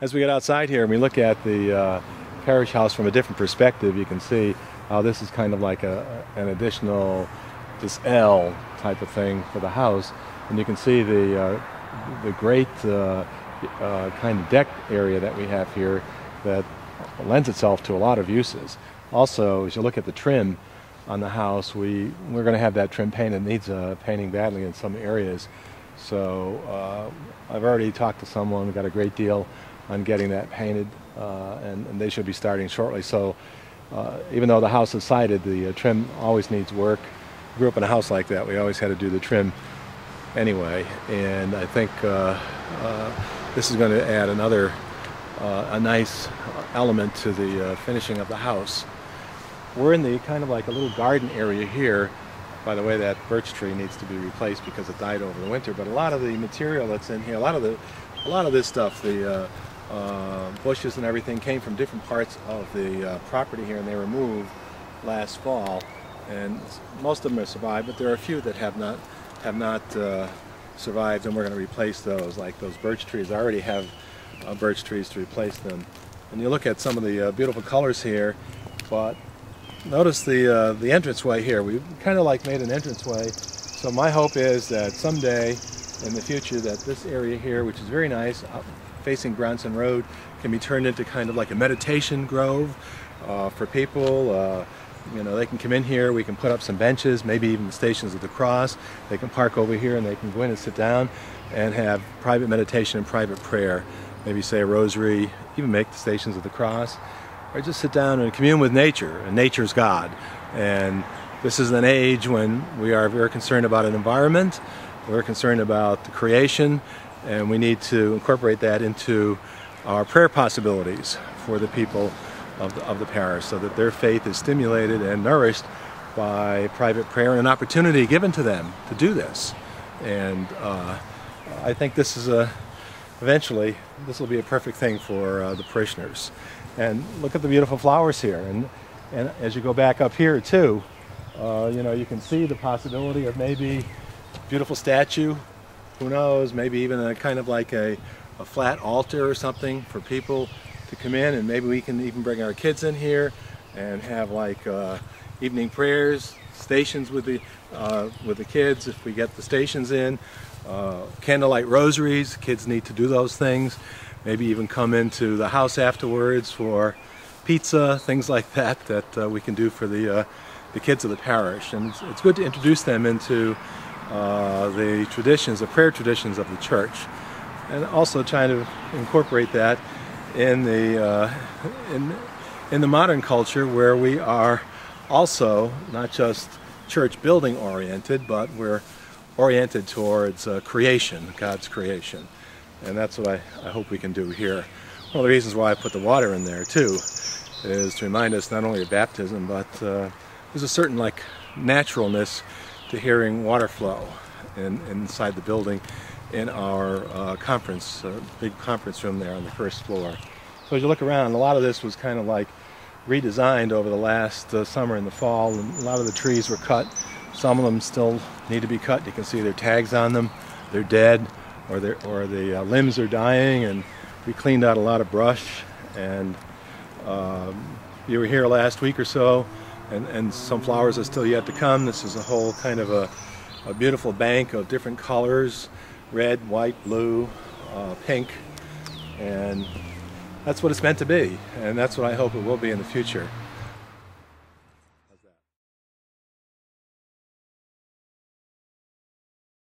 As we get outside here and we look at the parish house from a different perspective, you can see how this is kind of like an additional, this L type of thing for the house. And you can see the great kind of deck area that we have here that lends itself to a lot of uses. Also, as you look at the trim on the house, we're going to have that trim painted. It needs painting badly in some areas. So I've already talked to someone, we got a great deal on getting that painted, and they should be starting shortly. So even though the house is sided, the trim always needs work. Grew up in a house like that, we always had to do the trim anyway, and I think this is going to add another a nice element to the finishing of the house. We're in the kind of like a little garden area here. By the way, that birch tree needs to be replaced because it died over the winter, but a lot of the material that's in here, a lot of this stuff, the bushes and everything came from different parts of the property here, and they were moved last fall, and most of them have survived, but there are a few that have not survived, and we're going to replace those. Like those birch trees, I already have birch trees to replace them. And you look at some of the beautiful colors here, but notice the entranceway here. We kind of like made an entranceway, so my hope is that someday in the future that this area here, which is very nice, facing Bronson Road, can be turned into kind of like a meditation grove for people. You know, they can come in here, we can put up some benches, maybe even the Stations of the Cross. They can park over here and they can go in and sit down and have private meditation and private prayer. Maybe say a rosary, even make the Stations of the Cross, or just sit down and commune with nature, and nature's God. And this is an age when we are very concerned about an environment, we're concerned about the creation, and we need to incorporate that into our prayer possibilities for the people of the parish, so that their faith is stimulated and nourished by private prayer and an opportunity given to them to do this. And I think this is eventually this will be a perfect thing for the parishioners. And look at the beautiful flowers here, and as you go back up here too, you know, you can see the possibility of maybe a beautiful statue, who knows, maybe even a kind of like a flat altar or something for people to come in, and maybe we can even bring our kids in here and have like evening prayers, stations with the kids if we get the stations in, candlelight rosaries. Kids need to do those things. Maybe even come into the house afterwards for pizza, things like that that we can do for the kids of the parish. And it's good to introduce them into the traditions, the prayer traditions of the church, and also trying to incorporate that in the modern culture, where we are also not just church building oriented, but we're oriented towards creation, God's creation. And that's what I hope we can do here. One of the reasons why I put the water in there too is to remind us not only of baptism, but there's a certain like naturalness to hearing water flow inside the building in our big conference room there on the first floor. So as you look around, a lot of this was kind of like redesigned over the last summer and the fall, and a lot of the trees were cut. Some of them still need to be cut. You can see their tags on them. They're dead, or the limbs are dying, and we cleaned out a lot of brush. And you were here last week or so, and some flowers are still yet to come. This is a whole kind of a beautiful bank of different colors: red, white, blue, pink, and that's what it's meant to be, and that's what I hope it will be in the future.